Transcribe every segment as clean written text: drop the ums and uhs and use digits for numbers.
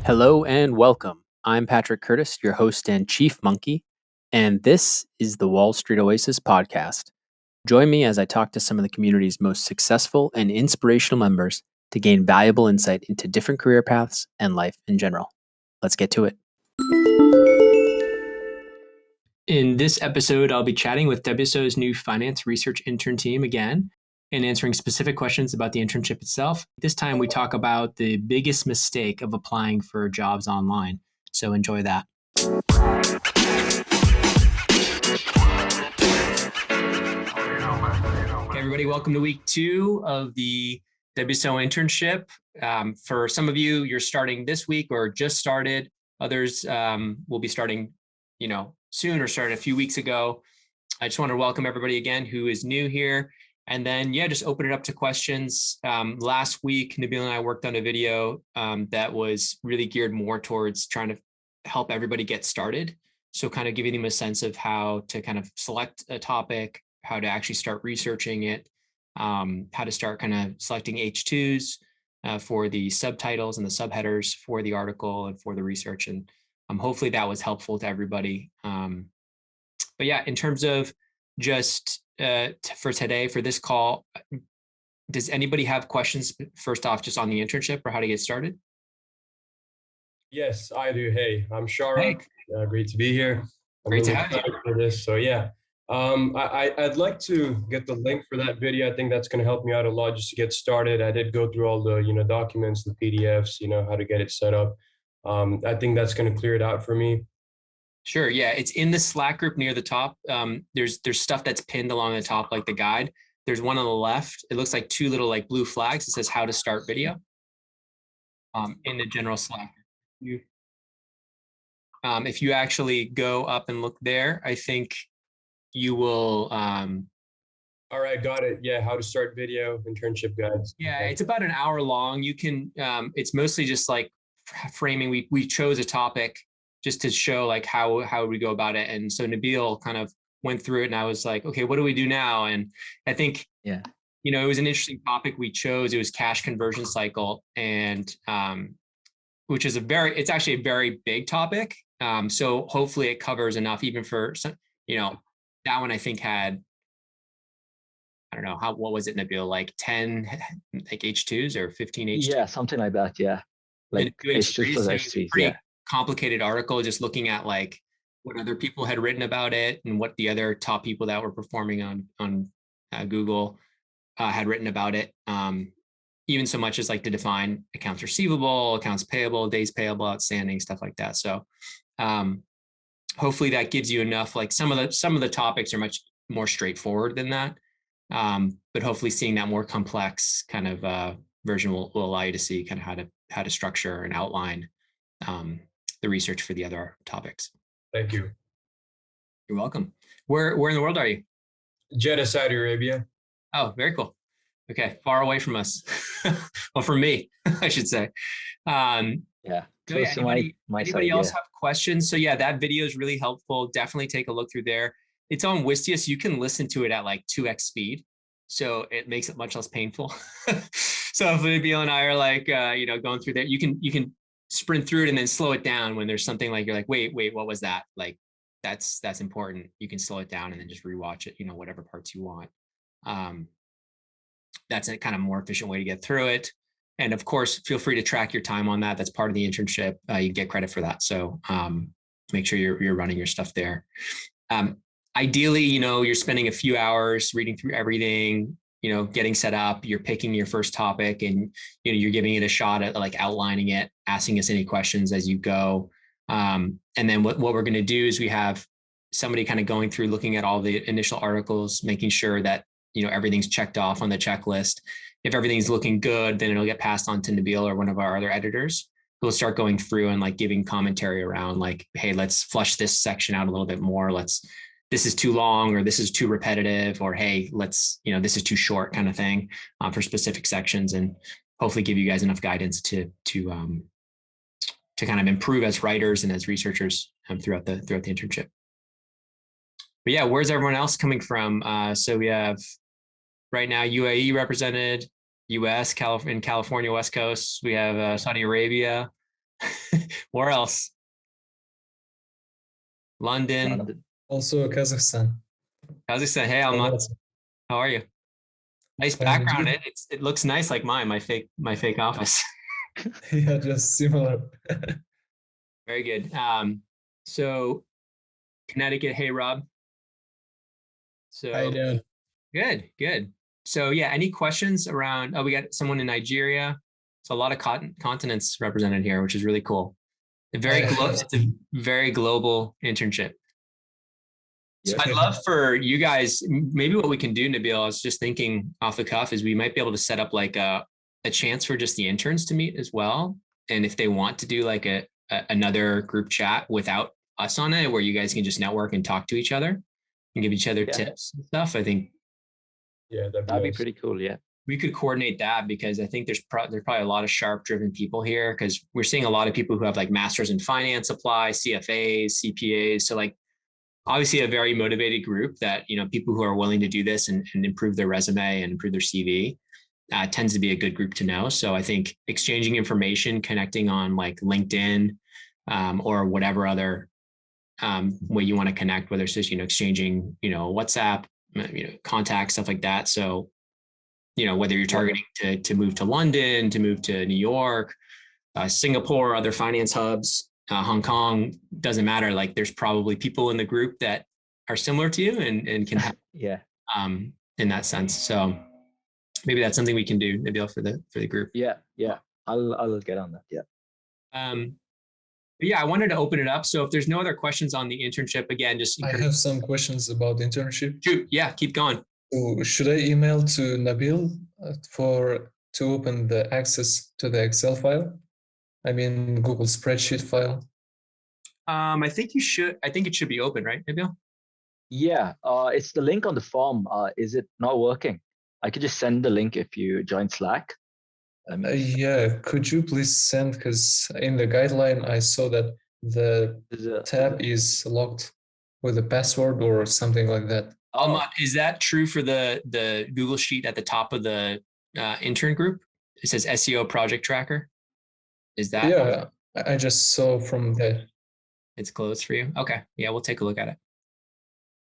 Hello and welcome. I'm Patrick Curtis, your host and chief monkey, and this is the Wall Street Oasis podcast. Join me as I talk to some of the community's most successful and inspirational members to gain valuable insight into different career paths and life in general. Let's get to it. In this episode, I'll be chatting with WSO's new finance research intern team again and answering specific questions about the internship itself. This time we talk about the biggest mistake of applying for jobs online. So enjoy that. Okay, everybody, welcome to week 2 of the WSO internship. For some of you, you're starting this week or just started. Others will be starting, soon or started a few weeks ago. I just want to welcome everybody again who is new here. And then, just open it up to questions. Last week, Nabil and I worked on a video that was really geared more towards trying to help everybody get started. So kind of giving them a sense of how to kind of select a topic, how to actually start researching it, how to start kind of selecting H2s for the subtitles and the subheaders for the article and for the research. And hopefully that was helpful to everybody. But yeah, in terms of just for today, for this call, does anybody have questions first off just on the internship or how to get started? Yes, I do. Hey, I'm Shara. Hey. Great to be here. I'm Great really to have you. excited for this. So yeah, I'd like to get the link for that video. I think that's going to help me out a lot just to get started. I did go through all the documents, the PDFs, how to get it set up. I think that's going to clear it out for me. Sure. Yeah, it's in the Slack group near the top. There's stuff that's pinned along the top, like the guide. There's one on the left. It looks like 2 little blue flags. It says how to start video in the general Slack. If you actually go up and look there, I think you will. All right, got it. Yeah, how to start video internship guides. Yeah, it's about an hour long. You can. It's mostly just like framing. We chose a topic just to show how we go about it. And so Nabil kind of went through it and I was like, okay, what do we do now? And I think, it was an interesting topic we chose. It was cash conversion cycle. And which is it's actually a very big topic. So hopefully it covers enough even for some, that one I think had, I don't know, what was it, Nabil, like 10 H2s or 15 H2s? Yeah, something like that. Yeah. Like H2s plus H3s. Yeah. Complicated article, just looking at what other people had written about it and what the other top people that were performing on Google had written about it. Even so much as to define accounts receivable, accounts payable, days payable, outstanding, stuff like that. So hopefully that gives you enough. Some of the topics are much more straightforward than that. But hopefully seeing that more complex kind of version will allow you to see kind of how to structure and outline the research for the other topics. Thank you. You're welcome. Where in the world are you? Jeddah, Saudi Arabia. Oh, very cool. Okay, far away from us. Well, from me, I should say. Anybody else have questions? So yeah, that video is really helpful. Definitely take a look through there. It's on Wistia, so you can listen to it at 2x speed. So it makes it much less painful. So if Nabil and I are going through there, you can sprint through it and then slow it down when there's something you're like, wait, what was that? That's important. You can slow it down and then just rewatch it, whatever parts you want. That's a kind of more efficient way to get through it. And of course, feel free to track your time on that. That's part of the internship. You get credit for that. So make sure you're running your stuff there. Ideally, you're spending a few hours reading through everything, getting set up, you're picking your first topic and, you're giving it a shot at outlining it, asking us any questions as you go. And then what we're going to do is we have somebody kind of going through, looking at all the initial articles, making sure that, everything's checked off on the checklist. If everything's looking good, then it'll get passed on to Nabil or one of our other editors. We'll start going through and giving commentary around hey, let's flush this section out a little bit more. This is too long, or this is too repetitive, or hey, this is too short, kind of thing, for specific sections, and hopefully give you guys enough guidance to kind of improve as writers and as researchers throughout the internship. But yeah, where's everyone else coming from? So we have right now UAE represented, US, in California, West Coast. We have Saudi Arabia. Where else? London. London. Also Kazakhstan. Kazakhstan. Hey, Alma. How are you? Nice background. It looks nice like mine, my fake office. Yeah, just similar. Very good. So Connecticut, hey Rob. So How you doing? good. So yeah, any questions around, we got someone in Nigeria. So a lot of continents represented here, which is really cool. It's a very global internship. So I'd love for you guys, maybe what we can do, Nabil, I was just thinking off the cuff, is we might be able to set up like a chance for just the interns to meet as well. And if they want to do like another group chat without us on it, where you guys can just network and talk to each other and give each other tips and stuff, I think. Yeah, that'd be pretty cool. Yeah. We could coordinate that, because I think there's probably a lot of sharp driven people here, because we're seeing a lot of people who have like masters in finance apply, CFAs, CPAs. So like, obviously a very motivated group that, people who are willing to do this and improve their resume and improve their CV tends to be a good group to know. So I think exchanging information, connecting on like LinkedIn or whatever other way you want to connect, whether it's just, exchanging, WhatsApp, contacts, stuff like that. So, whether you're targeting to move to London, to move to New York, Singapore, other finance hubs, Hong Kong, doesn't matter. Like there's probably people in the group that are similar to you and can help in that sense. So maybe that's something we can do, Nabil, for the group. Yeah. I'll get on that. Yeah. But yeah, I wanted to open it up. So if there's no other questions on the internship, again, just I have some questions about the internship. Shoot, yeah, keep going. So should I email to Nabil to open the access to the Excel file? I mean, Google spreadsheet file. I think you should. I think it should be open, right, Nabil? Yeah. It's the link on the form. Is it not working? I could just send the link if you join Slack. Yeah. Could you please send? Because in the guideline, I saw that the tab is locked with a password or something like that. Is that true for the Google sheet at the top of the intern group? It says SEO project tracker. Is that? Yeah, I just saw from there. It's closed for you. Okay. Yeah, we'll take a look at it.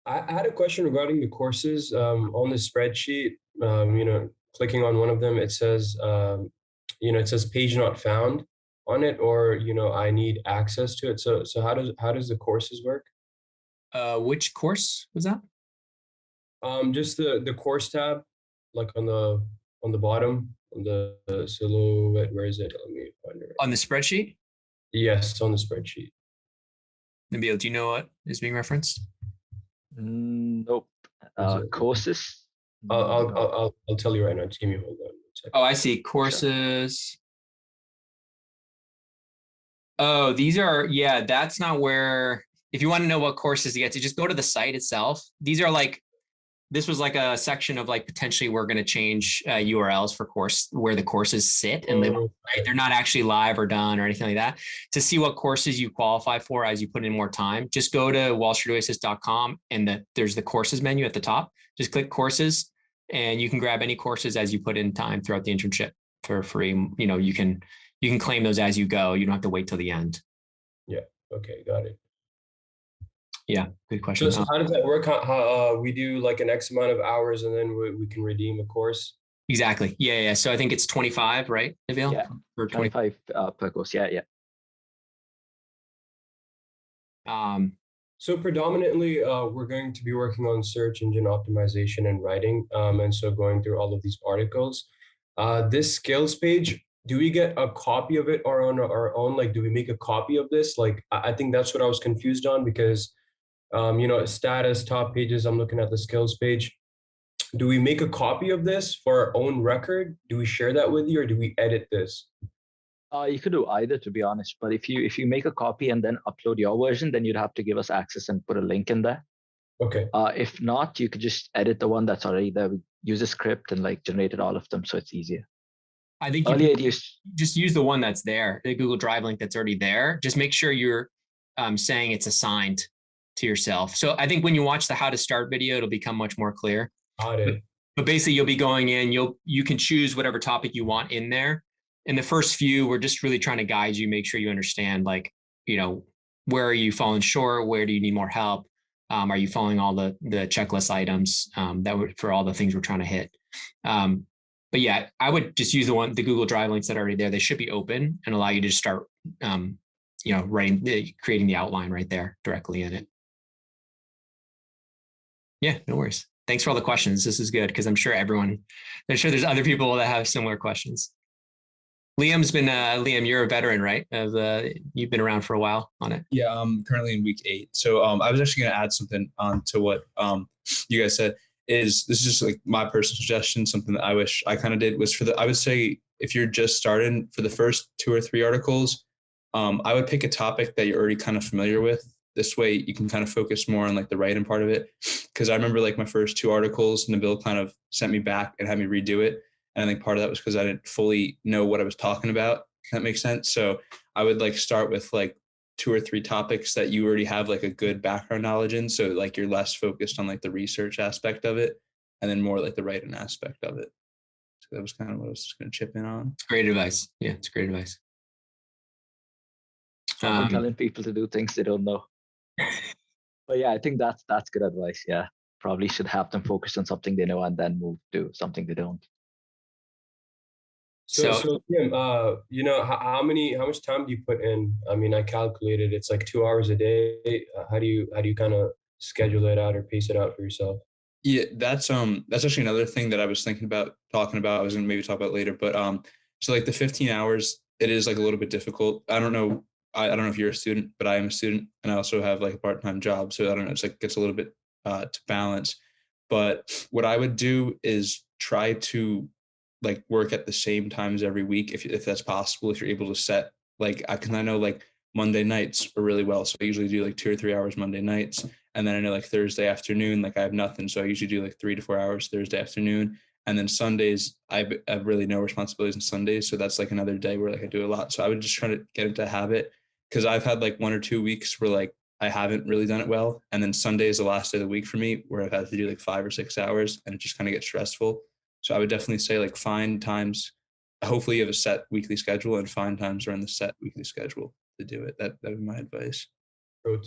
I had a question regarding the courses on the spreadsheet. Clicking on one of them, it says, it says page not found on it, or I need access to it. So how does the courses work? Which course was that? Just the course tab, like on the bottom, on the silhouette. Where is it? Let me find it. On the spreadsheet? Yes, it's on the spreadsheet. Nabil, do you know what is being referenced? Nope. Courses. I'll tell you right now. Just give me hold on. Oh, I see. Courses. Sure. Oh, these are, that's not where, if you want to know what courses to get to, just go to the site itself. These are like, this was like a section of like, potentially we're going to change URLs for course where the courses sit and live, right? They're not actually live or done or anything like that. To see what courses you qualify for as you put in more time, just go to wallstreetoasis.com and there's the courses menu at the top. Just click courses and you can grab any courses as you put in time throughout the internship for free. You can claim those as you go. You don't have to wait till the end. Yeah. Okay. Got it. Yeah, good question. So how does that work? How we do like an X amount of hours and then we can redeem a course? Exactly. Yeah. So I think it's 25, right, Nabil? Yeah, for 25 per course. Yeah. So predominantly, we're going to be working on search engine optimization and writing. And so going through all of these articles. This skills page, do we get a copy of it or on our own? Like, do we make a copy of this? Like, I think that's what I was confused on because status, top pages, I'm looking at the skills page. Do we make a copy of this for our own record? Do we share that with you or do we edit this? You could do either, to be honest. But if you make a copy and then upload your version, then you'd have to give us access and put a link in there. Okay. If not, you could just edit the one that's already there. Use a script and like generated all of them, so it's easier. I think just use the one that's there, the Google Drive link that's already there. Just make sure you're saying it's assigned to yourself. So I think when you watch the how to start video, it'll become much more clear. Got it. But basically you'll be going in, you can choose whatever topic you want in there. in the first few, we're just really trying to guide you, make sure you understand, like, where are you falling short? Where do you need more help? Are you following all the checklist items for all the things we're trying to hit? But yeah, I would just use the Google Drive links that are already there. They should be open and allow you to start, creating the outline right there directly in it. Yeah, no worries. Thanks for all the questions. This is good because I'm sure there's other people that have similar questions. Liam, you're a veteran, right? You've been around for a while on it. Yeah, I'm currently in week 8. So I was actually going to add something on to what you guys said. This is just like my personal suggestion, something that I wish I kind of did was I would say if you're just starting for the first 2 or 3 articles, I would pick a topic that you're already kind of familiar with. This way you can kind of focus more on like the writing part of it. Because I remember like my first 2 articles, Nabil kind of sent me back and had me redo it. And I think part of that was because I didn't fully know what I was talking about. If that makes sense. So I would like start with like 2 or 3 topics that you already have like a good background knowledge in. So like you're less focused on like the research aspect of it and then more like the writing aspect of it. So that was kind of what I was just going to chip in on. It's great advice. Yeah, it's great advice. Telling people to do things they don't know. But yeah, I think that's good advice. Yeah, probably should have them focus on something they know and then move to something they don't. So Tim, how much time do you put in? I mean, I calculated it's like 2 hours a day. How do you kind of schedule it out or pace it out for yourself? Yeah, that's actually another thing that I was thinking about talking about. I was gonna maybe talk about later, but so like the 15 hours, it is like a little bit difficult. I don't know if you're a student, but I am a student and I also have like a part-time job. So I don't know, it's like gets a little bit to balance. But what I would do is try to like work at the same times every week if that's possible, if you're able to set like I know like Monday nights are really well. So I usually do like 2 or 3 hours Monday nights. And then I know like Thursday afternoon, like I have nothing. So I usually do like 3 to 4 hours Thursday afternoon. And then Sundays, I have really no responsibilities on Sundays. So that's like another day where like I do a lot. So I would just try to get into a habit because I've had like 1 or 2 weeks where like I haven't really done it well. And then Sunday is the last day of the week for me where I've had to do like 5 or 6 hours and it just kind of gets stressful. So I would definitely say like find times, hopefully you have a set weekly schedule and find times around the set weekly schedule to do it. That would be my advice.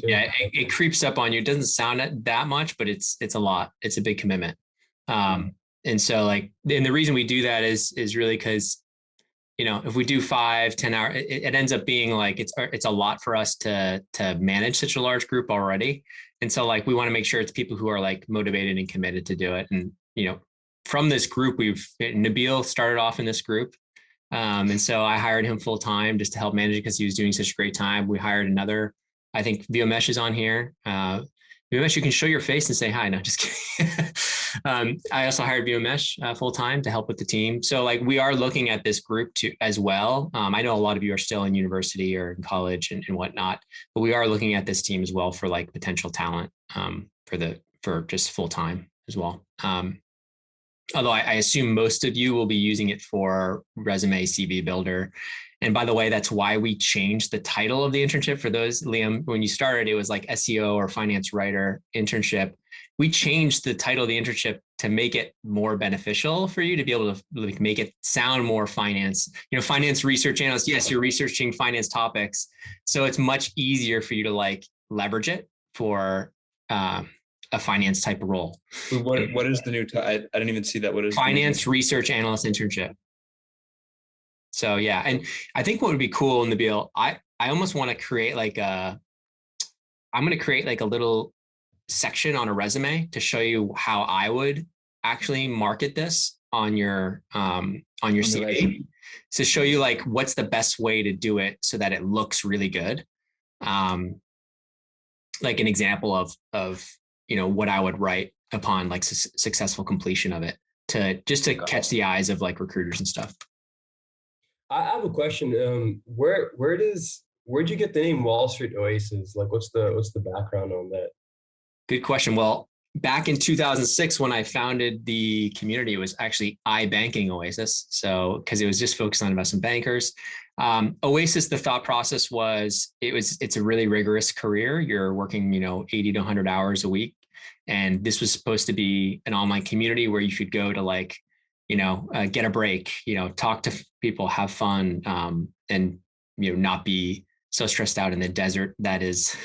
Yeah, it creeps up on you. It doesn't sound that much, but it's a lot. It's a big commitment. And so like, and the reason we do that is really because, if we do 5-10 hours, it ends up being like, it's a lot for us to manage such a large group already. And so like, we want to make sure it's people who are like motivated and committed to do it. And, from this group, Nabil started off in this group. And so I hired him full time just to help manage it because he was doing such a great time. We hired another, I think Viomesh is on here. Viomesh, you can show your face and say hi. No, just kidding. I also hired Viomesh full time to help with the team. So like we are looking at this group too as well. I know a lot of you are still in university or in college and whatnot, but we are looking at this team as well for like potential talent for just full time as well. Although I assume most of you will be using it for resume CV builder. And by the way, that's why we changed the title of the internship. For those, Liam, when you started, it was like SEO or finance writer internship. We changed the title of the internship to make it more beneficial for you to be able to like make it sound more finance, finance research analyst. Yes, you're researching finance topics. So it's much easier for you to like leverage it for a finance type of role. What is the new title? I didn't even see that. What is finance research analyst internship? So yeah, and I think what would be cool, Nabil, I almost want to create like I'm going to create like a little section on a resume to show you how I would actually market this on your CV, to show you like what's the best way to do it so that it looks really good. Like an example of what I would write upon like successful completion of it to catch the eyes of like recruiters and stuff. I have a question. Where'd you get the name Wall Street Oasis? Like, what's the background on that? Good question. Well, back in 2006, when I founded the community, it was actually iBanking Oasis. So, because it was just focused on investment bankers. Oasis, the thought process was it's a really rigorous career. You're working, 80 to 100 hours a week. And this was supposed to be an online community where you could go to like get a break, talk to people, have fun, and, not be so stressed out in the desert that is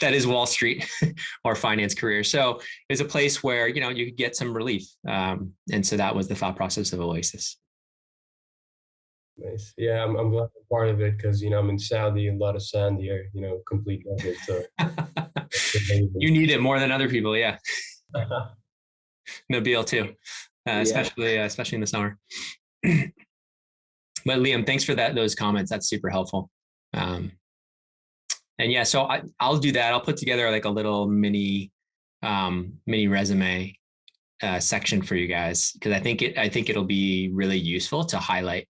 that is Wall Street or finance career. So it's a place where, you could get some relief. And so that was the thought process of Oasis. Nice. Yeah, I'm glad I'm part of it because, I'm in Saudi, a lot of sand here, complete desert. So you need it more than other people. Yeah. Nabil too, especially in the summer. But Liam, thanks for those comments. That's super helpful. And yeah, so I'll do that. I'll put together like a little mini resume section for you guys, because I think it'll be really useful to highlight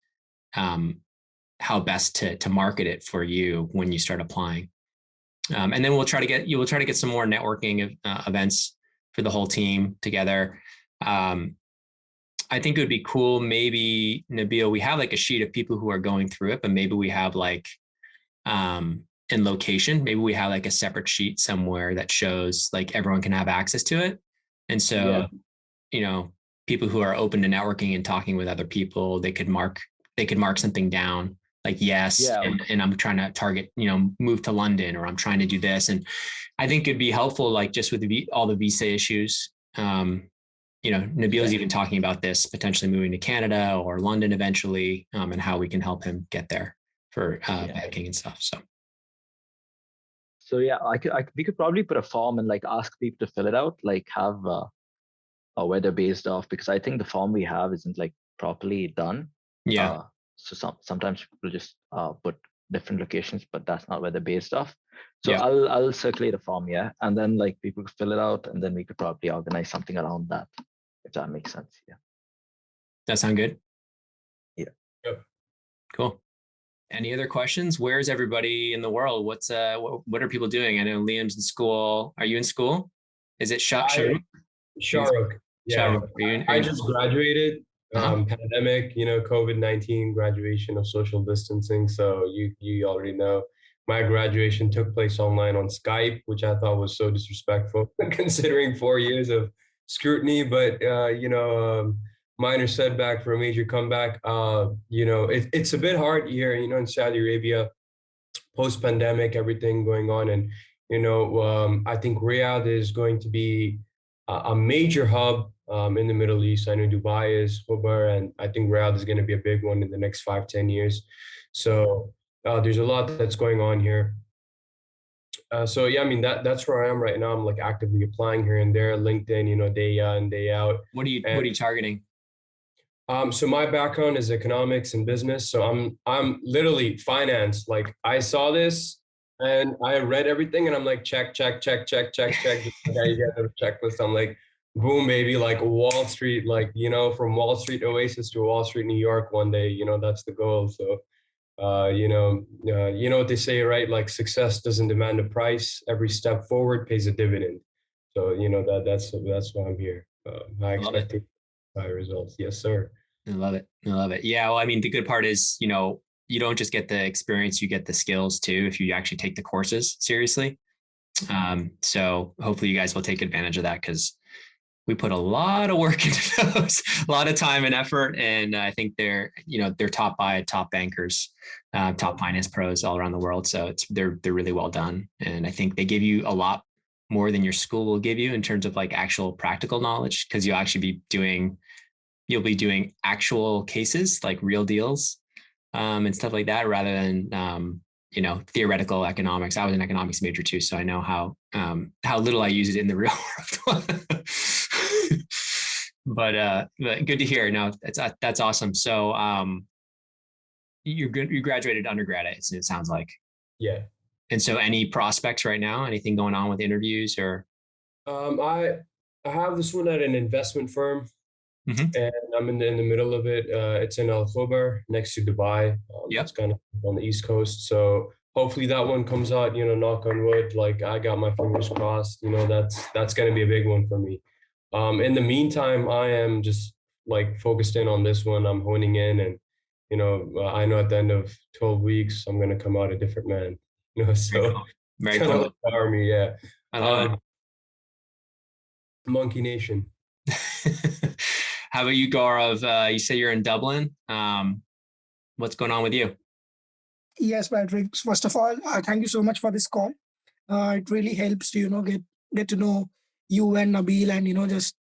how best to market it for you when you start applying. And then we'll try to get some more networking events for the whole team together. I think it would be cool. Maybe, Nabil, we have like a sheet of people who are going through it, but maybe we have like in location, maybe we have like a separate sheet somewhere that shows like everyone can have access to it. And so, people who are open to networking and talking with other people, they could mark something down like, yes, and I'm trying to target, move to London, or I'm trying to do this. And I think it'd be helpful, like just with all the visa issues. Nabil's even talking about this, potentially moving to Canada or London eventually, and how we can help him get there for banking and stuff. So yeah, we could probably put a form and like ask people to fill it out, like have where they're based off, because I think the form we have isn't like properly done. Yeah. So sometimes people just put different locations, but that's not where they're based off. So Yeah. I'll circulate a form, and then like people could fill it out, and then we could probably organize something around that, if that makes sense. Yeah. That sound good? Yeah. Yep. Cool. Any other questions? Where's everybody in the world? What are people doing? I know Liam's in school. Are you in school? Is it Shahrukh? Shahrukh. Yeah. I just graduated. Pandemic, COVID-19 graduation of social distancing. So you already know my graduation took place online on Skype, which I thought was so disrespectful considering 4 years of scrutiny. But minor setback for a major comeback. It's a bit hard here, in Saudi Arabia, post-pandemic, everything going on. And, I think Riyadh is going to be a major hub in the Middle East. I know Dubai is, Khobar, and I think Riyadh is going to be a big one in the next 5-10 years. So there's a lot that's going on here. So yeah, I mean, that's where I am right now. I'm like actively applying here and there, LinkedIn, day in, day out. What are you targeting? So my background is economics and business. So I'm literally finance. Like I saw this and I read everything and I'm like, check. Just like how you get a checklist. I'm like, boom, baby, like Wall Street, like, from Wall Street Oasis to Wall Street, New York one day, that's the goal. So, you know what they say, right? Like success doesn't demand a price. Every step forward pays a dividend. So, that's why I'm here. I expect high results. Yes, sir. I love it. Yeah. Well, I mean, the good part is, you don't just get the experience, you get the skills too, if you actually take the courses seriously. So hopefully you guys will take advantage of that, because we put a lot of work into those, a lot of time and effort. And I think they're taught by top bankers, top finance pros all around the world. So they're really well done. And I think they give you a lot more than your school will give you in terms of like actual practical knowledge, because you'll be doing actual cases, like real deals, and stuff like that, rather than, theoretical economics. I was an economics major too, so I know how little I use it in the real world. But good to hear. No, that's awesome. So you graduated undergrad, it sounds like. Yeah. And so any prospects right now? Anything going on with interviews or? I have this one at an investment firm. Mm-hmm. And I'm in the middle of it. It's in Al Khobar, next to Dubai. It's kind of on the East Coast. So hopefully that one comes out, knock on wood. Like I got my fingers crossed, that's going to be a big one for me. In the meantime, I am just like focused in on this one. I'm honing in, and, I know at the end of 12 weeks, I'm going to come out a different man, so very kind cool. of like the army. Yeah. I love it. Monkey Nation. How about you, Gaurav? You say you're in Dublin. What's going on with you? Yes, Patrick. First of all, thank you so much for this call. It really helps to get to know you and Nabil, and just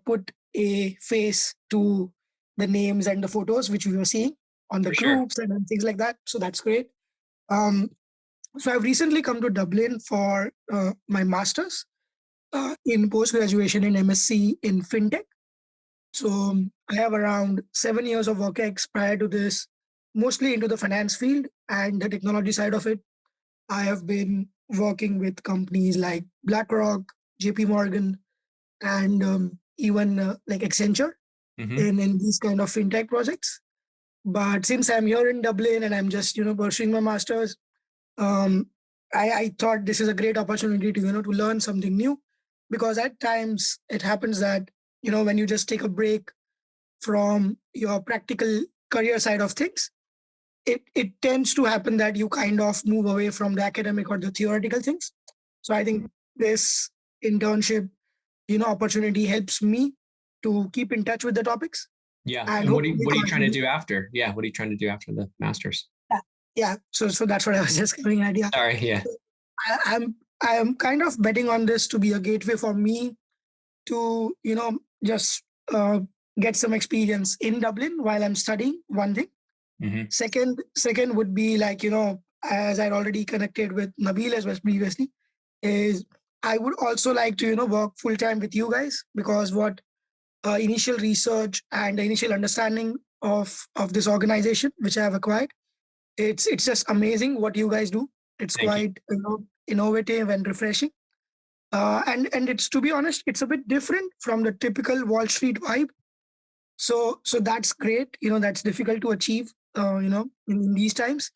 put a face to the names and the photos which we were seeing on the For sure. groups and things like that. So that's great. So I've recently come to Dublin for my master's in post-graduation in MSc in FinTech. So I have around 7 years of work ex prior to this, mostly into the finance field and the technology side of it. I have been working with companies like BlackRock, JP Morgan, and even like Accenture in these kind of fintech projects. But since I'm here in Dublin and I'm just pursuing my master's, I thought this is a great opportunity to to learn something new, because at times it happens that when you just take a break from your practical career side of things, it tends to happen that you kind of move away from the academic or the theoretical things. So I think this internship opportunity helps me to keep in touch with the topics. Yeah. And what are you trying to do after? Yeah. What are you trying to do after the master's? Yeah. So that's what I was just giving an idea. Sorry. Yeah. I am kind of betting on this to be a gateway for me to, just get some experience in Dublin while I'm studying, one thing. Second would be like, as I'd already connected with Nabil as well previously, is I would also like to, work full time with you guys, because what initial research and the initial understanding of this organization, which I have acquired, it's just amazing what you guys do. It's quite innovative and refreshing. And it's, to be honest, it's a bit different from the typical Wall Street vibe. So that's great. That's difficult to achieve, in these times.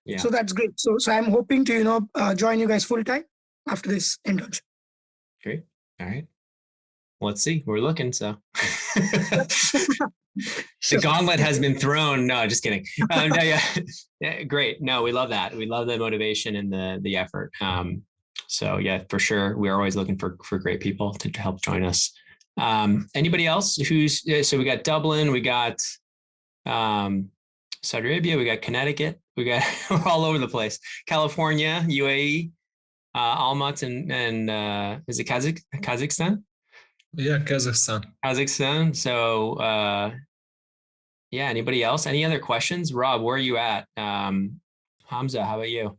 Yeah. So that's great. So I'm hoping to, join you guys full time after this internship. Great. All right. Let's see. We're looking. So the gauntlet has been thrown. No, just kidding. No, yeah, great. No, we love that. We love the motivation and the effort. So yeah, for sure. We are always looking for great people to help join us. Anybody else so we got Dublin, we got Saudi Arabia, we got Connecticut, we're all over the place. California, UAE, Almat, and is it Kazakhstan? Yeah, Kazakhstan. So yeah, anybody else? Any other questions? Rob, where are you at? Hamza, how about you?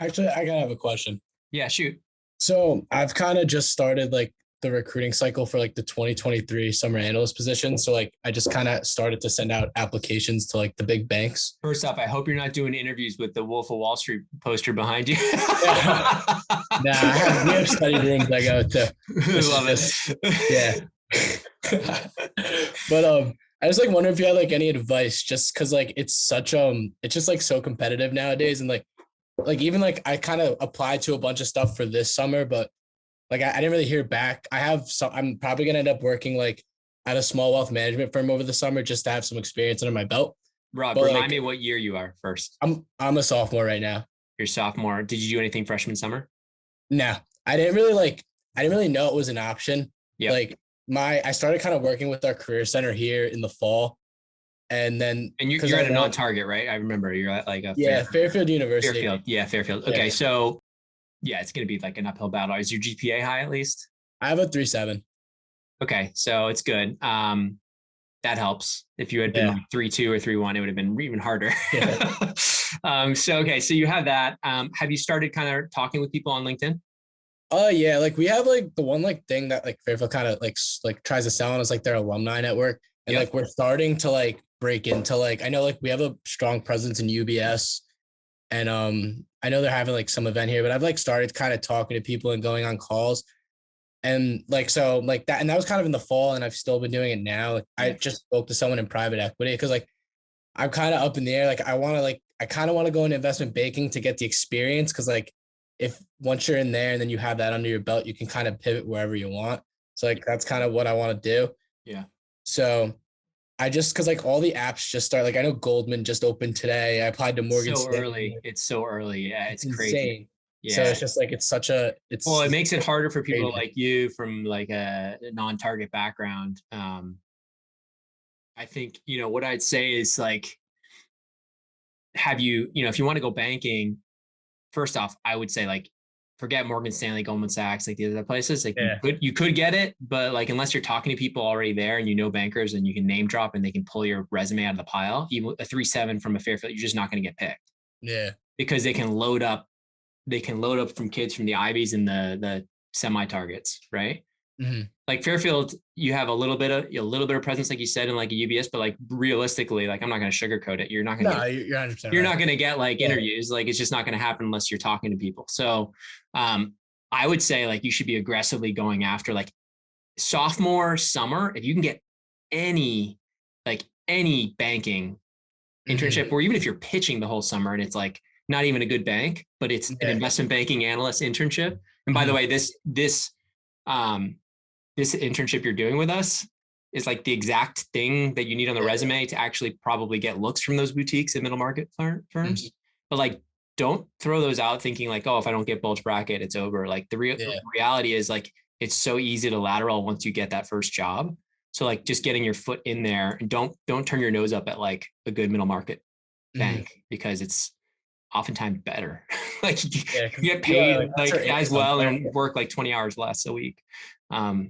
Actually, I gotta have a question. Yeah, shoot. So I've kind of just started like the recruiting cycle for like the 2023 summer analyst position. So like I just kind of started to send out applications to like the big banks. First off, I hope you're not doing interviews with the Wolf of Wall Street poster behind you. We have study rooms I go to. I love it. Yeah. But I just like wonder if you had like any advice, just because like it's such it's just like so competitive nowadays, and like even like I kind of applied to a bunch of stuff for this summer, but like I didn't really hear back. I'm probably gonna end up working like at a small wealth management firm over the summer just to have some experience under my belt. Rob, but remind me what year you are first. I'm a sophomore right now. You're a sophomore. Did you do anything freshman summer? No, I didn't really know it was an option. Yeah. Like I started kind of working with our career center here in the fall. And you're at a non-target, right? I remember you're at like Fairfield University. Fairfield. Yeah, Fairfield. Okay. Yeah. So yeah, it's going to be like an uphill battle. Is your GPA high at least? I have a 3.7. Okay. So it's good. That helps. If you had been like 3.2 or 3.1, it would have been even harder. Yeah. So you have that. Have you started kind of talking with people on LinkedIn? Yeah, like we have like the one like thing that like Fairfield kind of like tries to sell on is like their alumni network. And like we're starting to like break into like, I know like we have a strong presence in UBS, and I know they're having like some event here, but I've like started kind of talking to people and going on calls. And like, so like that, and that was kind of in the fall, and I've still been doing it now. Like I just spoke to someone in private equity because like I'm kind of up in the air. Like I kind of want to go into investment banking to get the experience. Cause like if once you're in there and then you have that under your belt, you can kind of pivot wherever you want. So like, that's kind of what I want to do. Yeah. So I just, cause like all the apps just start, like I know Goldman just opened today. I applied to Morgan Stanley. It's so early. Yeah. It's crazy. Insane. So it's just like, well, it makes it harder for people crazy. like you from like a non-target background. I think, what I'd say is like, if you want to go banking, first off, I would say like, forget Morgan Stanley, Goldman Sachs, like the other places. Like you could get it, but like unless you're talking to people already there and bankers and you can name drop and they can pull your resume out of the pile, even a 3.7 from a Fairfield, you're just not going to get picked. Yeah. Because they can load up from kids from the Ivies and the semi targets, right? Mm-hmm. Like Fairfield, you have a little bit of presence, like you said, in like a UBS, but like realistically, like I'm not going to sugarcoat it. You're not going to. You're 100% You're not going to get like interviews. Like it's just not going to happen unless you're talking to people. So, I would say like you should be aggressively going after like sophomore summer. If you can get any banking internship, or even if you're pitching the whole summer and it's like not even a good bank, but it's an investment banking analyst internship. And by the way, this internship you're doing with us is like the exact thing that you need on the resume to actually probably get looks from those boutiques and middle market firms. But like, don't throw those out thinking like, oh, if I don't get bulge bracket, it's over. Like the reality is like, it's so easy to lateral once you get that first job. So like just getting your foot in there, and don't turn your nose up at like a good middle market bank, because it's oftentimes better. Like you get paid as well and work like 20 hours less a week. You're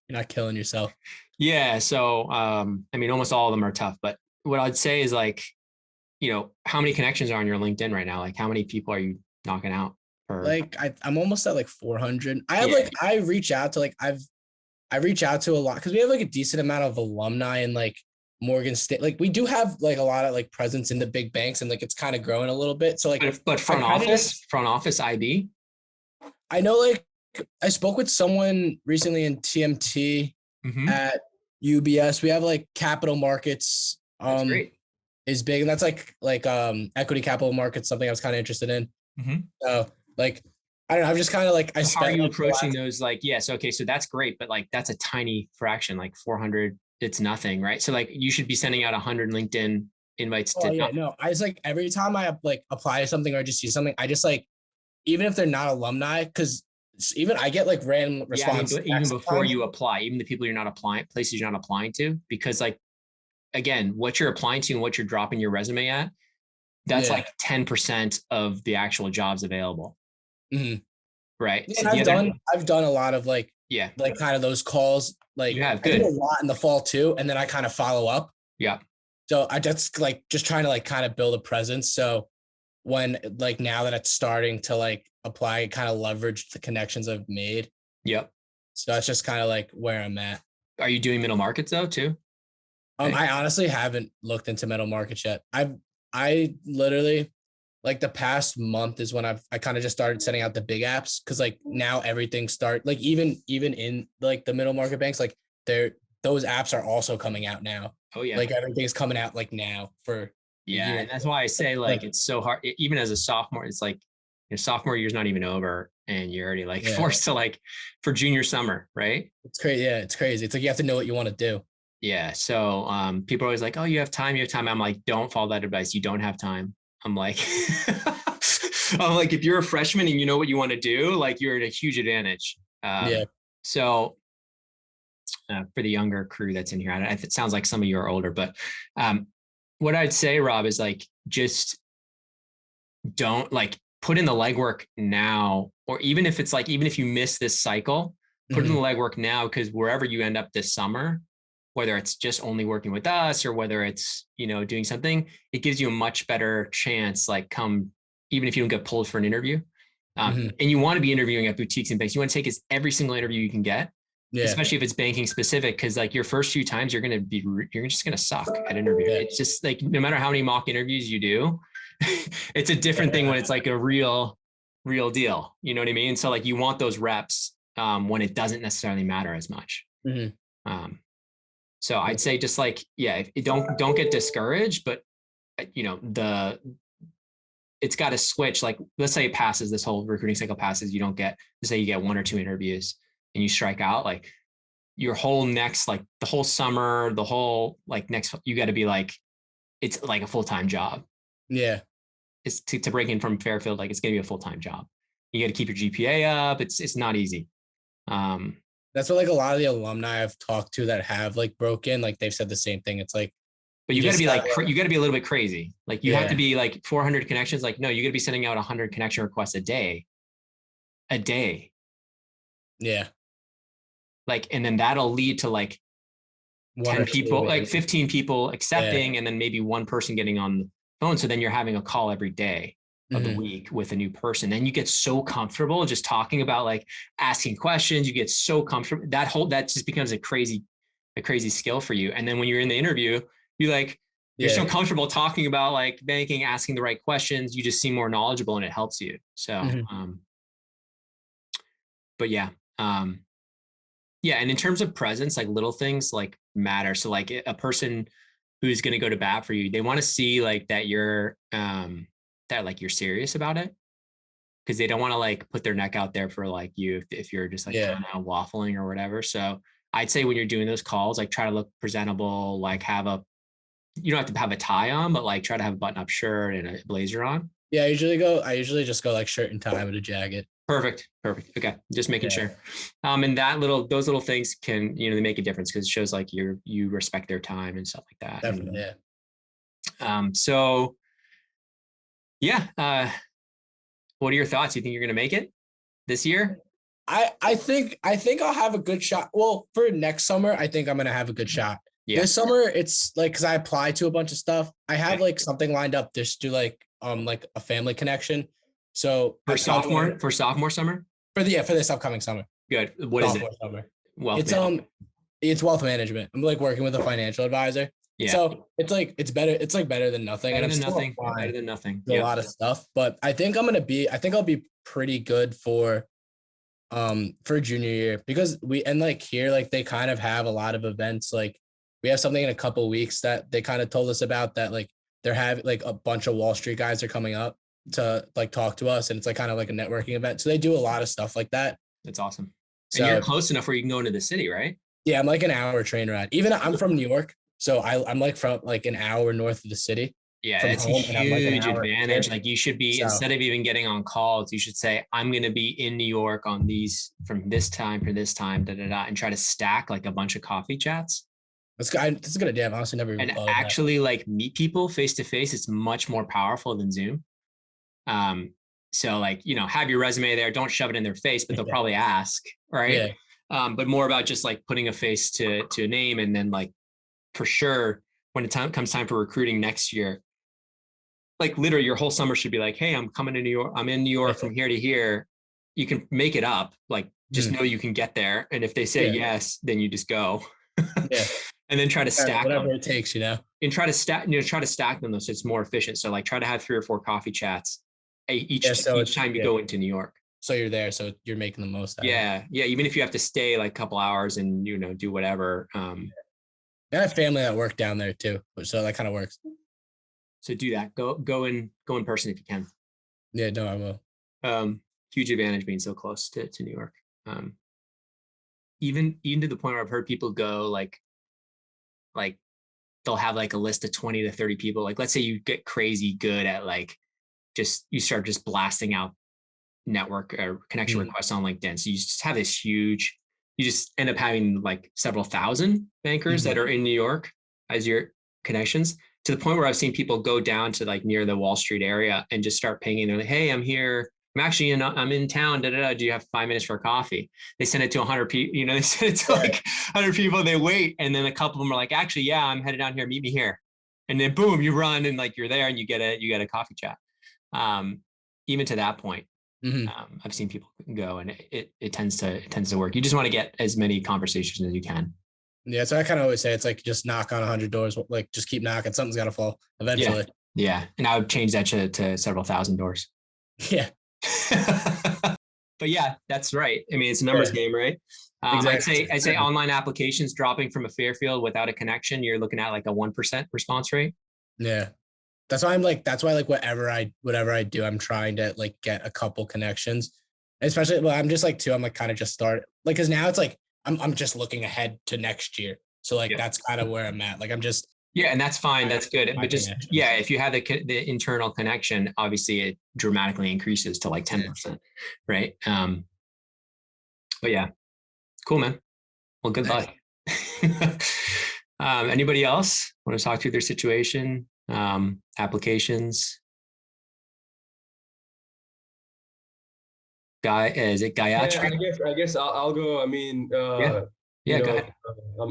not killing yourself. Yeah. So, I mean, almost all of them are tough, but what I'd say is like, how many connections are on your LinkedIn right now? Like how many people are you knocking out? Like I'm almost at like 400. I have I reach out to I reach out to a lot because we have like a decent amount of alumni in like Morgan State. Like we do have like a lot of like presence in the big banks, and like it's kind of growing a little bit. So like, but front office IB. I know, like I spoke with someone recently in TMT at UBS. We have like capital markets. That's great. Is big, and that's like equity capital markets, something I was kind of interested in. So like, I don't know, I'm just kind of like, how are you approaching those? Like, yes, okay, so that's great, but like that's a tiny fraction, like 400, it's nothing, right? So like you should be sending out 100 LinkedIn invites. No, I just like every time I like apply to something or I just see something, I just like, even if they're not alumni, because even I get like random response. Yeah, even before you apply, even the people you're not applying, places you're not applying to, because like, again, what you're applying to and what you're dropping your resume at, that's like 10% of the actual jobs available. Right. Yeah, so I've done a lot of like kind of those calls. Like I do a lot in the fall too. And then I kind of follow up. Yeah. So I just trying to like kind of build a presence. So when like now that it's starting to like apply, kind of leverage the connections I've made. Yep. So that's just kind of like where I'm at. Are you doing middle markets though too? I honestly haven't looked into middle markets yet. I literally like the past month is when I kind of just started sending out the big apps, because like now everything like even in like the middle market banks, like those apps are also coming out now. Oh yeah. Like everything's coming out like now for and that's why I say like it's so hard. Even as a sophomore, it's like your sophomore year's not even over and you're already like forced to like for junior summer, right? It's crazy. Yeah, it's crazy. It's like you have to know what you want to do. Yeah. So people are always like, oh, you have time. I'm like, don't follow that advice. You don't have time. I'm like, if you're a freshman and you know what you want to do, like you're at a huge advantage. So for the younger crew that's in here, it sounds like some of you are older, but what I'd say, Rob, is like, just don't like put in the legwork now, or even if you miss this cycle, put in the legwork now, because wherever you end up this summer, whether it's just only working with us or whether it's, doing something, it gives you a much better chance, like even if you don't get pulled for an interview. And you want to be interviewing at boutiques and banks. You want to take every single interview you can get, especially if it's banking specific, because like your first few times you're just going to suck at interview. It's just like, no matter how many mock interviews you do, it's a different thing when it's like a real deal. You know what I mean? So like you want those reps when it doesn't necessarily matter as much. So I'd say just like, don't get discouraged, but it's got to switch. Like, let's say it passes, this whole recruiting cycle passes, let's say you get 1 or 2 interviews and you strike out, like your whole next, like the whole summer, the whole like next, you got to be like, it's like a full-time job. Yeah. It's to break in from Fairfield, like it's going to be a full-time job. You got to keep your GPA up. It's not easy. That's what like a lot of the alumni I've talked to that have like broken, like they've said the same thing. It's like, but you got to be like, you got to be a little bit crazy. Like you have to be like 400 connections. Like, no, you got to be sending out 100 connection requests a day. Yeah. Like, and then that'll lead to like 10 people, like 15 people accepting, and then maybe one person getting on the phone. So then you're having a call every day of the week with a new person. Then you get so comfortable just talking about like asking questions. You get so comfortable that just becomes a crazy skill for you. And then when you're in the interview, you're so comfortable talking about like banking, asking the right questions. You just seem more knowledgeable and it helps you. So, but yeah. Yeah. And in terms of presence, like little things like matter. So like a person who's going to go to bat for you, they want to see like that you're, that like you're serious about it, because they don't want to like put their neck out there for like you if you're just like kind of waffling or whatever. So I'd say when you're doing those calls, like try to look presentable, like you don't have to have a tie on, but like try to have a button-up shirt and a blazer on. Yeah, I usually just go like shirt and tie with a jacket. Perfect. Okay, just making sure. And those little things can, they make a difference because it shows like you respect their time and stuff like that. Definitely, So yeah. What are your thoughts? You think you're going to make it this year? I think I'll have a good shot. Well, for next summer, I think I'm going to have a good shot. Yeah. This summer, it's like, cause I applied to a bunch of stuff. I have like something lined up just to like a family connection. So for sophomore summer? For this upcoming summer. Good. What is it? Summer. Wealth it's wealth management. I'm like working with a financial advisor. Yeah. So it's better. It's like better than nothing. Better than nothing. A lot of stuff, but I think I'll be pretty good for junior year, because they kind of have a lot of events. Like we have something in a couple of weeks that they kind of told us about, that like they're having like a bunch of Wall Street guys are coming up to like talk to us, and it's like kind of like a networking event. So they do a lot of stuff like that. That's awesome. So, and you're close enough where you can go into the city, right? Yeah, I'm like an hour train ride. Even I'm from New York, so I'm like from like an hour north of the city. Yeah, it's a huge advantage. Like you should be, instead of even getting on calls, you should say, I'm going to be in New York on these from this time to this time, and try to stack like a bunch of coffee chats. That's a good idea. I've honestly never even and actually like meet people face to face. It's much more powerful than Zoom. So like, have your resume there, don't shove it in their face, but they'll probably ask, right? Yeah. But more about just like putting a face to a name. And then like, for sure, when comes time for recruiting next year, like literally your whole summer should be like, hey, I'm coming to New York. I'm in New York from here to here. You can make it up. Like just know you can get there. And if they say yes, then you just go. And then try to stack whatever them. It takes, and try to stack them though, so it's more efficient. So like try to have 3 or 4 coffee chats each time you go into New York. So you're there, so you're making the most out of it. Yeah. Even if you have to stay like a couple hours and do whatever. I have family that work down there too, so that kind of works. So do that. Go in person if you can. Yeah, no, I will. Huge advantage being so close to New York. Even to the point where I've heard people go like they'll have like a list of 20 to 30 people. Like let's say you get crazy good at like you start just blasting out network or connection requests on LinkedIn. So you just have this huge, you just end up having like several thousand bankers that are in New York as your connections, to the point where I've seen people go down to like near the Wall Street area and just start pinging. They're like, hey, I'm here. I'm in town. Do you have 5 minutes for coffee? They send it to 100 people. They send it to like 100 people. They wait, and then a couple of them are like, actually, yeah, I'm headed down here. Meet me here. And then boom, you run and like you're there, and you get a coffee chat. Even to that point, I've seen people go, and it tends to work. You just want to get as many conversations as you can. Yeah, so I kind of always say it's like just knock on 100 doors. Like just keep knocking. Something's got to fall eventually. Yeah, and I would change that to several thousand doors. Yeah. But yeah, that's right. I mean, it's a numbers game, right? Exactly. I'd say online applications dropping from a Fairfield without a connection, you're looking at like a 1% response rate. Yeah. That's why whatever I do, I'm trying to like get a couple connections, especially, I'm just like I'm like kind of just started, like, cause now it's like, I'm just looking ahead to next year. So like, that's kind of where I'm at. Like, I'm just Yeah, and that's fine. That's good. But just, yeah, if you have the internal connection, obviously it dramatically increases to like 10%, right? But yeah, cool, man. Well, good luck. Anybody else want to talk through their situation, applications? Is it Gayatri? Yeah, I guess I'll go. I mean, Yeah, you know, go ahead.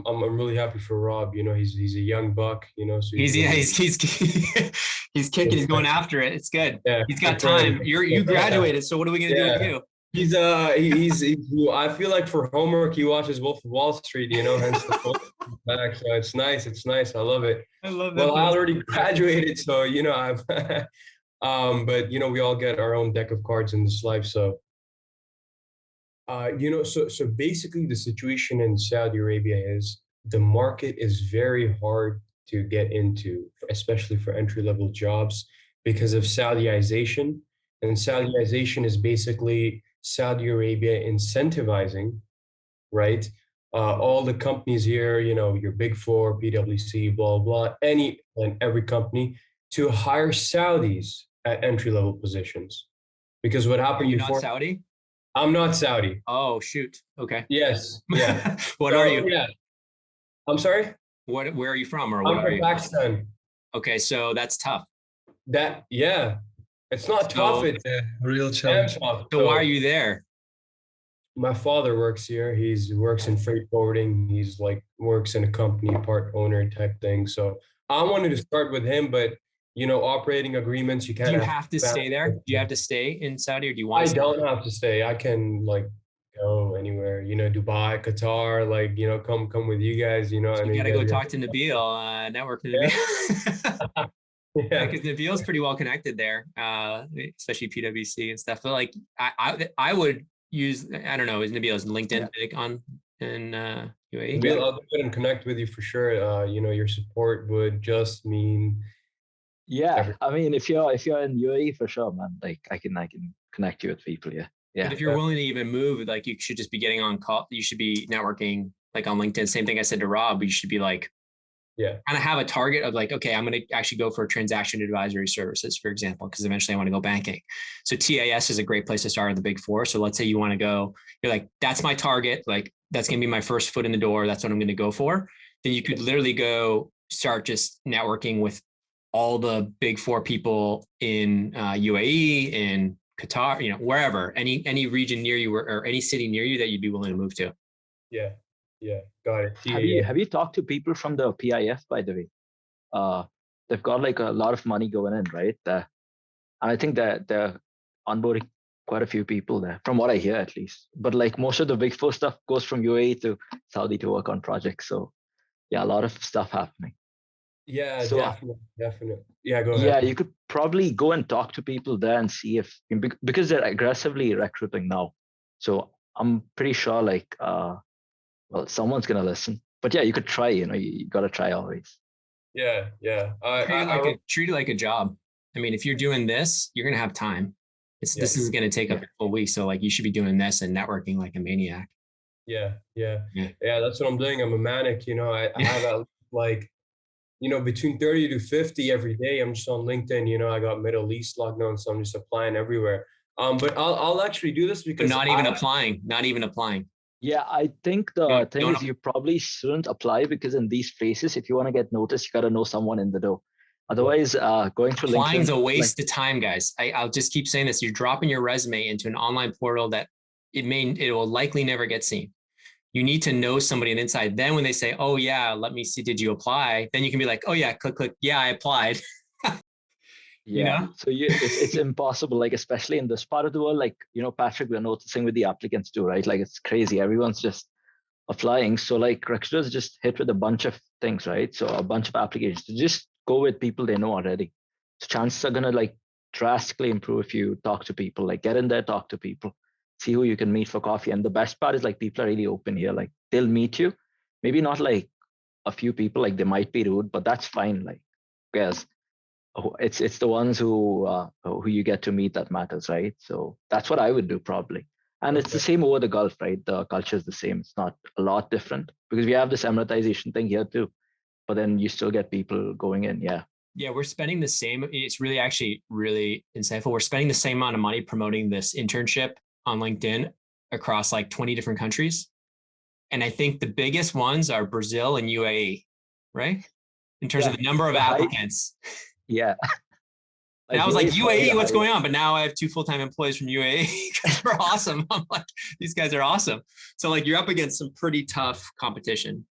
I'm really happy for Rob. You know, he's a young buck. You know, so He's he's kicking. He's going after it. It's good. Yeah, he's got time. You graduated, so what are we gonna do with you? He's I feel like for homework he watches Wolf of Wall Street. You know, hence the back. So it's nice. It's nice. I love it. I love that. Well, I already graduated, so you know I'm. But you know, we all get our own deck of cards in this life, so. You know, so basically the situation in Saudi Arabia is the market is very hard to get into, especially for entry-level jobs because of Saudiization. And Saudiization is basically Saudi Arabia incentivizing, right? All the companies here, you know, your big four, PwC, blah, blah, any and every company to hire Saudis at entry-level positions. Because what happened before? Not Saudi? I'm not Saudi. Oh, shoot. Okay. Yes. Yeah. What are you? Yeah. I'm sorry? Where are you from? Or I'm what are from you? Pakistan. Okay, so that's tough. Yeah. It's not tough. It's real challenge. tough. So why are you there? My father works here. He works in freight forwarding. He's like works in a company, part owner type thing. So I wanted to start with him, but you know, operating agreements, you can't. Do you have to stay there? Do you have to stay in Saudi, or do you want? I don't have to stay. I can like go anywhere. You know, Dubai, Qatar. Like you know, come with you guys. You know, so you gotta go talk to Nabil, network to Nabil. Yeah, because Nabil's pretty well connected there, especially PwC and stuff. But like, I would use. I don't know. Is Nabil's LinkedIn big on in UAE? Nabil, I'll go ahead and connect with you for sure. You know, your support would just mean. Yeah, I mean, if you're in UAE for sure, man. Like, I can connect you with people. Yeah. But if you're willing to even move, like, you should just be getting on call. You should be networking, like on LinkedIn. Same thing I said to Rob. You should be like, kind of have a target of like, okay, I'm going to actually go for transaction advisory services, for example, because eventually I want to go banking. So TAS is a great place to start in the big four. So let's say you want to go, you're like, that's my target. Like, that's going to be my first foot in the door. That's what I'm going to go for. Then you could literally go start just networking with all the big four people in UAE, in Qatar, you know, wherever, any region near you or any city near you that you'd be willing to move to. Yeah, got it. Have you talked to people from the PIF, by the way? They've got like a lot of money going in, right? And I think that they're onboarding quite a few people there, from what I hear at least. But like most of the big four stuff goes from UAE to Saudi to work on projects. So yeah, a lot of stuff happening. Yeah, so, definitely. Yeah, go ahead. Yeah, you could probably go and talk to people there and see if, because they're aggressively recruiting now. So I'm pretty sure like, well, someone's going to listen. But yeah, you could try, you know, you got to try always. Yeah. Treat it like a job. I mean, if you're doing this, you're going to have time. This is going to take up a full week. So like you should be doing this and networking like a maniac. Yeah. That's what I'm doing. I'm a manic, you know, I have like, you know, between 30 to 50 every day. I'm just on LinkedIn, you know, I got Middle East lockdown, so I'm just applying everywhere. But I'll actually do this because not even applying. Yeah, I think the thing is you probably shouldn't apply because in these places, if you want to get noticed, you got to know someone in the door. Otherwise, going through applying's a waste of time, guys. I'll just keep saying this. You're dropping your resume into an online portal that it will likely never get seen. You need to know somebody on the inside. Then when they say, oh yeah, let me see, did you apply? Then you can be like, oh yeah, click. Yeah, I applied. You know? So it's impossible, like, especially in this part of the world, like, you know, Patrick, we're noticing with the applicants too, right? Like, it's crazy. Everyone's just applying. So like recruiters just hit with a bunch of things, right? So a bunch of applications. So just go with people they know already. So chances are going to like drastically improve if you talk to people, like get in there, talk to people, see who you can meet for coffee. And the best part is like people are really open here. Like they'll meet you, maybe not like a few people, like they might be rude, but that's fine. Like, because it's the ones who you get to meet that matters, right? So that's what I would do probably. And it's the same over the Gulf, right? The culture is the same. It's not a lot different because we have this Emiratization thing here too. but then you still get people going in. Yeah. Yeah, we're spending the same. It's really actually really insightful. We're spending the same amount of money promoting this internship on LinkedIn across like 20 different countries. And I think the biggest ones are Brazil and UAE, right? In terms of the number of applicants. Yeah. And I was like, UAE, what's going on? But now I have 2 full-time employees from UAE because they're awesome. I'm like, these guys are awesome. So like you're up against some pretty tough competition.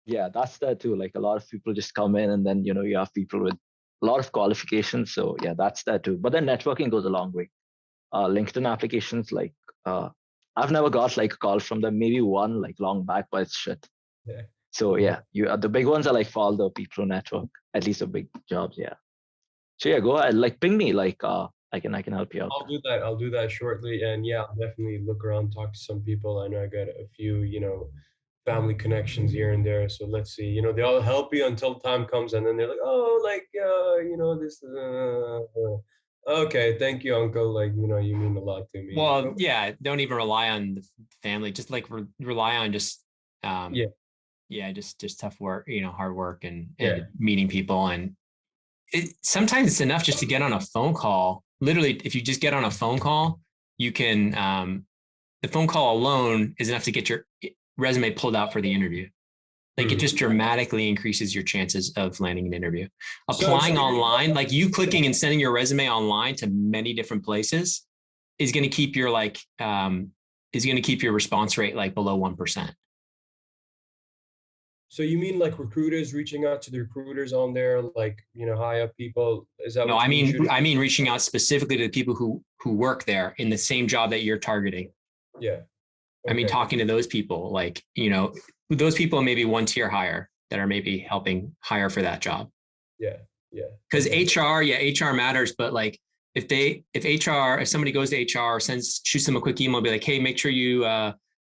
Yeah, that's there too. Like a lot of people just come in and then, you have people with a lot of qualifications. So yeah, that's there too. But then networking goes a long way. LinkedIn applications, like I've never got like a call from them, maybe one like long back, but it's shit. Yeah. So yeah, the big ones are like for all the people who network, at least the big jobs. Yeah. So yeah, go ahead, like ping me, like I can help you out. I'll do that shortly. And yeah, I'll definitely look around, talk to some people. I know I got a few, family connections here and there. So let's see, they all help you until time comes, and then they're like, oh, like, this okay, thank you, uncle. Like, you mean a lot to me. Well, yeah, don't even rely on the family. Just like rely on just, just tough work, hard work and meeting people. And sometimes it's enough just to get on a phone call. Literally, if you just get on a phone call, you can, the phone call alone is enough to get your resume pulled out for the interview. Like it just dramatically increases your chances of landing an interview. Applying online, like you clicking and sending your resume online to many different places is going to keep your response rate like below 1%. So you mean like recruiters reaching out to the recruiters on there, like, high up people? Is that no, I mean reaching out specifically to the people who work there in the same job that you're targeting. Yeah. Okay. I mean, talking to those people, like, those people may be one tier higher that are maybe helping hire for that job. Yeah. Yeah. Because HR matters. But like if somebody goes to HR, shoots them a quick email, be like, hey, make sure you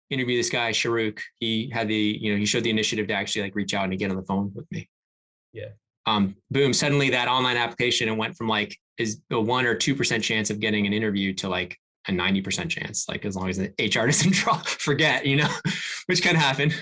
interview this guy, Sharuk. He had he showed the initiative to actually like reach out and get on the phone with me. Yeah. Boom. Suddenly that online application, it went from like is a 1 or 2% chance of getting an interview to like a 90% chance, like as long as the HR doesn't forget, which can happen.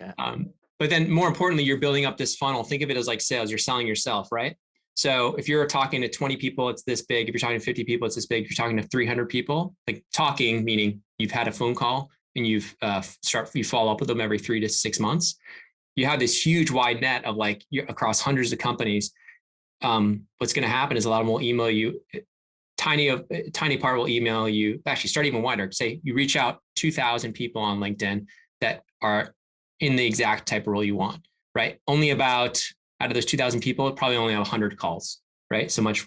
Yeah. But then more importantly, you're building up this funnel. Think of it as like sales. You're selling yourself, right? So if you're talking to 20 people, it's this big. If you're talking to 50 people, it's this big. If you're talking to 300 people, like talking, meaning you've had a phone call and you follow up with them every 3 to 6 months. You have this huge wide net of like across hundreds of companies. What's going to happen is a lot of them will email you. Tiny part will email you. Actually, start even wider. Say you reach out 2,000 people on LinkedIn that are in the exact type of role you want, right? Only about out of those 2,000 people, probably only have 100 calls, right? So much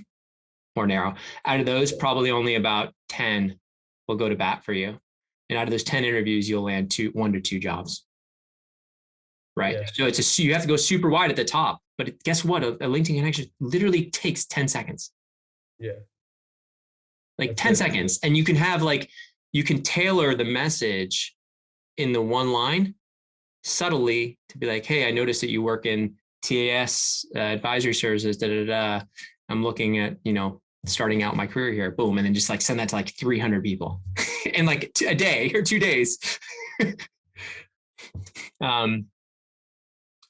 more narrow. Out of those, probably only about 10 will go to bat for you. And out of those 10 interviews, you'll land 1 to 2 jobs, right? Yeah. So you have to go super wide at the top. But guess what? A LinkedIn connection literally takes 10 seconds. Yeah. Like 10 seconds. And you can tailor the message in the one line subtly to be like, hey, I noticed that you work in TAS advisory services, I'm looking at, starting out my career here, boom. And then just like send that to like 300 people in like a day or 2 days.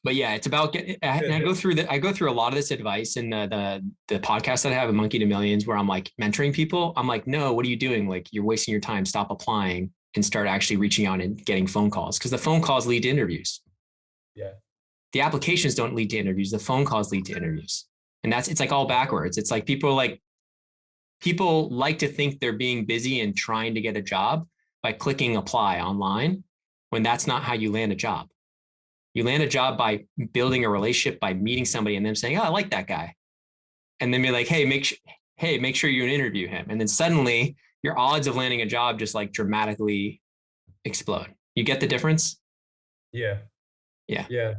But yeah, it's about I go through a lot of this advice in the podcast that I have, A Monkey to Millions, where I'm like mentoring people. I'm like, no, what are you doing? Like you're wasting your time. Stop applying and start actually reaching out and getting phone calls, because the phone calls lead to interviews. Yeah. The applications don't lead to interviews. The phone calls lead to interviews. And it's like all backwards. It's like people like to think they're being busy and trying to get a job by clicking apply online, when that's not how you land a job. You land a job by building a relationship, by meeting somebody and them saying, oh, I like that guy. And then be like, hey, make sure you interview him. And then suddenly your odds of landing a job just like dramatically explode. You get the difference? Yeah. Yeah. Yeah.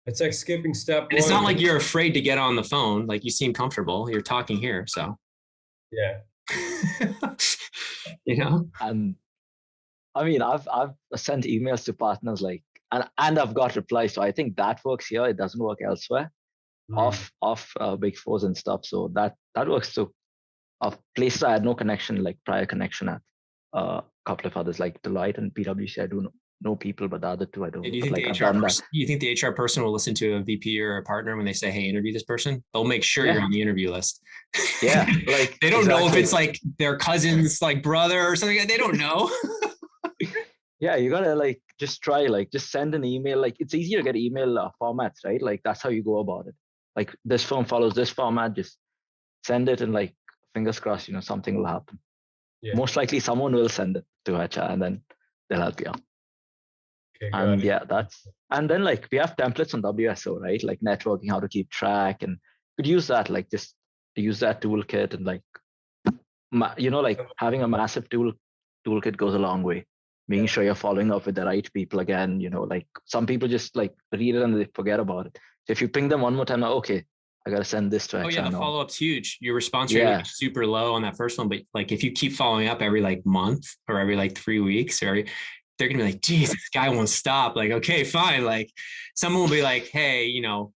It's like skipping step one. It's not like you're afraid to get on the phone. Like you seem comfortable. You're talking here. So. Yeah. And I mean, I've sent emails to partners like, and I've got replies. So I think that works here. It doesn't work elsewhere. Off Big Fours and stuff. So that works too. Of places I had no connection, like prior connection at a couple of others like Deloitte and PwC. I do know people, but the other two I don't. Do you But think like the I've HR done that. person, you think the HR person will listen to a VP or a partner when they say, "Hey, interview this person"? They'll make sure you're Yeah. on the interview list. Yeah, like They don't know if exactly. it's like their cousin's like brother or something. They don't know. Yeah, you gotta like just try, like just send an email. Like it's easier to get email formats, right? Like that's how you go about it. Like this firm follows this format, just send it and like fingers crossed, something will happen. Yeah. Most likely someone will send it to HR and then they'll help you out. Okay, got And it. yeah, and then like we have templates on WSO, right? Like networking, how to keep track, and could use that, like just use that toolkit, and like like having a massive toolkit goes a long way. Making sure you're following up with the right people again, like some people just like read it and they forget about it. So if you ping them one more time, okay, I gotta send this to HR. Oh yeah, the now. follow-up's huge. Your response rate was super low on that first one, but like if you keep following up every like month or every like 3 weeks, or they're gonna be like, geez, this guy won't stop. Like, okay, fine. Like someone will be like, hey,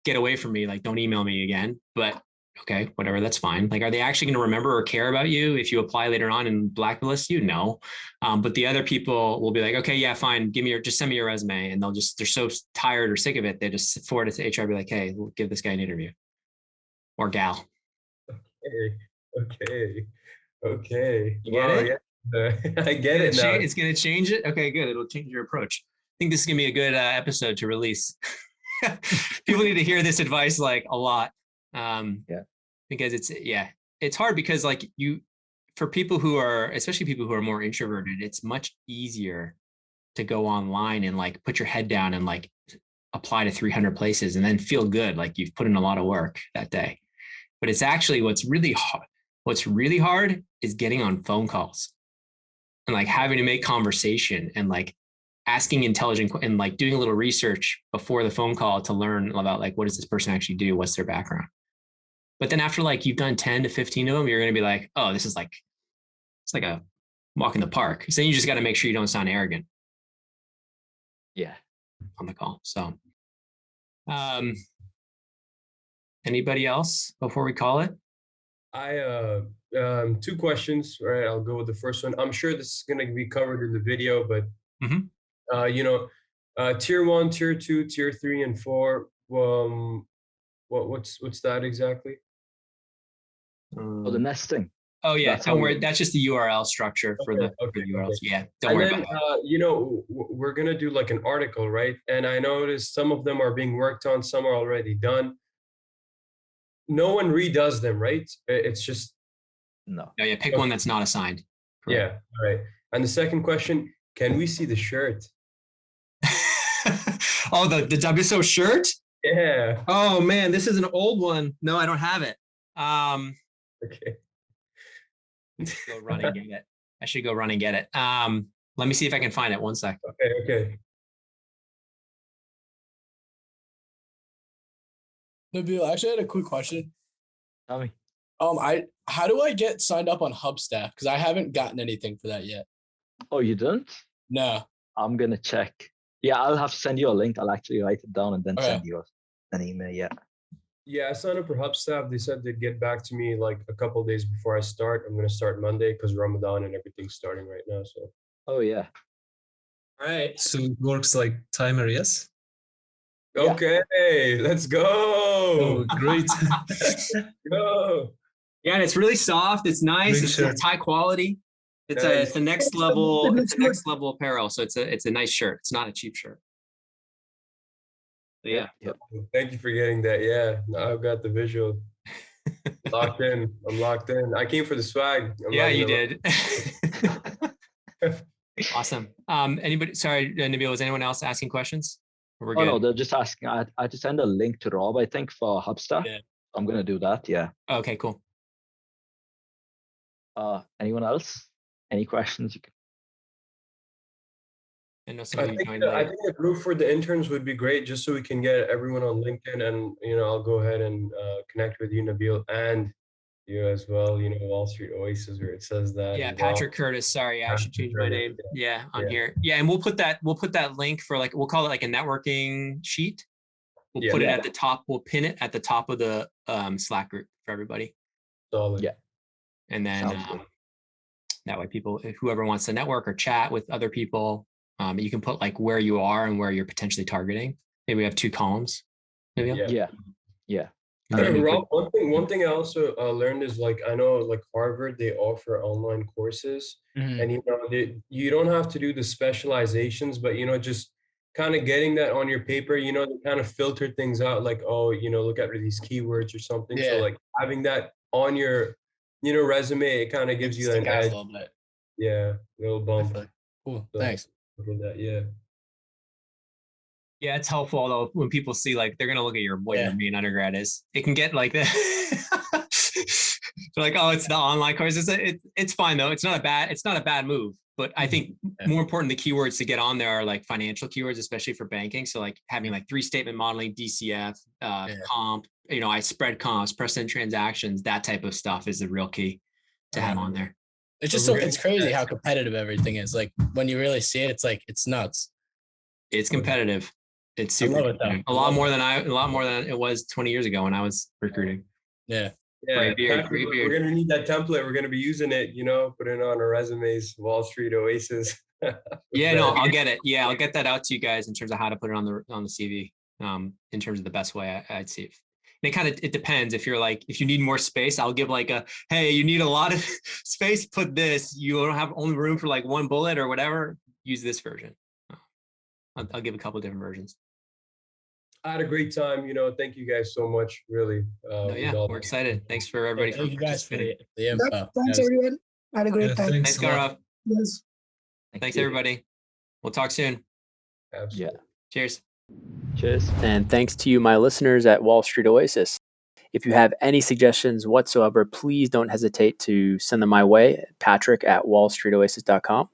get away from me. Like, don't email me again. But okay, whatever, that's fine. Like, are they actually going to remember or care about you if you apply later on and blacklist you? No. But the other people will be like, okay, yeah, fine. Just send me your resume. And they're so tired or sick of it. They just forward it to HR, be like, hey, we'll give this guy an interview or gal. Okay. You get it? Yeah. I get it now. It's going to change it. Okay, good. It'll change your approach. I think this is going to be a good episode to release. People need to hear this advice like a lot. Because it's hard because like for people who are, especially people who are more introverted, it's much easier to go online and like put your head down and like apply to 300 places and then feel good. Like you've put in a lot of work that day, but it's actually what's really hard is getting on phone calls and like having to make conversation and like asking intelligent and like doing a little research before the phone call to learn about like, what does this person actually do? What's their background? But then after like you've done 10 to 15 of them, you're going to be like, oh, this is like, it's like a walk in the park. So then you just got to make sure you don't sound arrogant. Yeah. On the call. So, anybody else before we call it? Two questions, right? I'll go with the first one. I'm sure this is going to be covered in the video, but, tier 1, tier 2, tier 3, and 4, what's that exactly? Oh, the nesting. Oh yeah, don't worry. That's just the URL structure for the URLs. Okay. Yeah, don't worry about that. We're gonna do like an article, right? And I noticed some of them are being worked on, some are already done. No one redoes them, right? It's just no. Oh, yeah, pick one that's not assigned. Correct. Yeah, all right. And the second question: can we see the shirt? Oh, the WSO shirt? Yeah. Oh man, this is an old one. No, I don't have it. Okay. Go run and get it. I should go run and get it. Let me see if I can find it. One sec. Okay. Nabil, I actually had a quick question. Tell me. How do I get signed up on Hubstaff? Because I haven't gotten anything for that yet. Oh, you didn't? No. I'm gonna check. Yeah, I'll have to send you a link. I'll actually write it down and then send you an email. Yeah. Yeah, I signed up for Hubstaff. They said they'd get back to me like a couple of days before I start. I'm gonna start Monday because Ramadan and everything's starting right now. So. Oh yeah. All right. So it works like timer, yes? Okay, let's go. Oh, great. Go. Yeah, and it's really soft. It's nice. It's high quality. It's the next level. It's the next level apparel. So it's a nice shirt. It's not a cheap shirt. So, yeah. Thank you for getting that. Yeah, now I've got the visual. Locked in. I'm locked in. I came for the swag. Yeah, you did. Awesome. Sorry, Nabil, was anyone else asking questions? We're good? No, they're just asking. I had to send a link to Rob, I think, for Hubstaff. Yeah. I'm gonna do that. Yeah. Okay, cool. Anyone else? Any questions? I think the group for the interns would be great, just so we can get everyone on LinkedIn, and I'll go ahead and connect with you, Nabil, and you as well. Wall Street Oasis, where it says that. Yeah, Patrick Curtis. Sorry, I should change my name. Yeah, on here. Yeah, and we'll put that link for we'll call it like a networking sheet. We'll put it at the top. We'll pin it at the top of the Slack group for everybody. Solid. Yeah. And then that way, whoever wants to network or chat with other people, You can put like where you are and where you're potentially targeting. Maybe we have 2 columns. Maybe. Yeah. And then we Rob, put- one thing I also learned is like I know like Harvard, they offer online courses, and you don't have to do the specializations, but just kind of getting that on your paper, they kind of filter things out, like, oh, look at these keywords or something. So Yeah. like having that on your resume, it kind of gives you an Stick out a edge. little bit. Yeah, little I bump. feel like- Cool. So, Thanks. look at that. Yeah. Yeah, it's helpful. Although when people see like they're gonna look at what your main undergrad is, it can get like that. They're like, oh, it's the online course. It's fine though. It's not a bad move. But I think more important, the keywords to get on there are like financial keywords, especially for banking. So like having like 3-statement modeling, DCF, comp. I spread comps, precedent transactions, that type of stuff is the real key to have on there. It's just it's crazy how competitive everything is. Like when you really see it, it's like it's nuts. It's competitive. It's super competitive. A lot more than it was 20 years ago when I was recruiting. Yeah. Yeah, Great beard. we're gonna need that template. We're gonna be using it, put it on our resumes. Wall Street Oasis. Yeah, no, I'll get it. Yeah, I'll get that out to you guys in terms of how to put it on the CV. In terms of the best way I'd see it. And it depends. If you need more space, I'll give like hey, you need a lot of space. Put this. You don't have only room for like one bullet or whatever. Use this version. I'll give a couple of different versions. I had a great time. Thank you guys so much. Really. We're excited. Thanks for everybody. Thank you guys for the Yep, info. thanks everyone. Had a great time. Thanks, Gaurav. Yes. Thanks everybody. We'll talk soon. Absolutely. Cheers. Cheers. And thanks to you, my listeners at Wall Street Oasis. If you have any suggestions whatsoever, please don't hesitate to send them my way, Patrick@wallstreetoasis.com.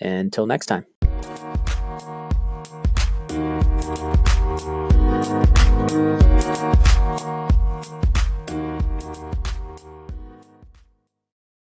Until next time.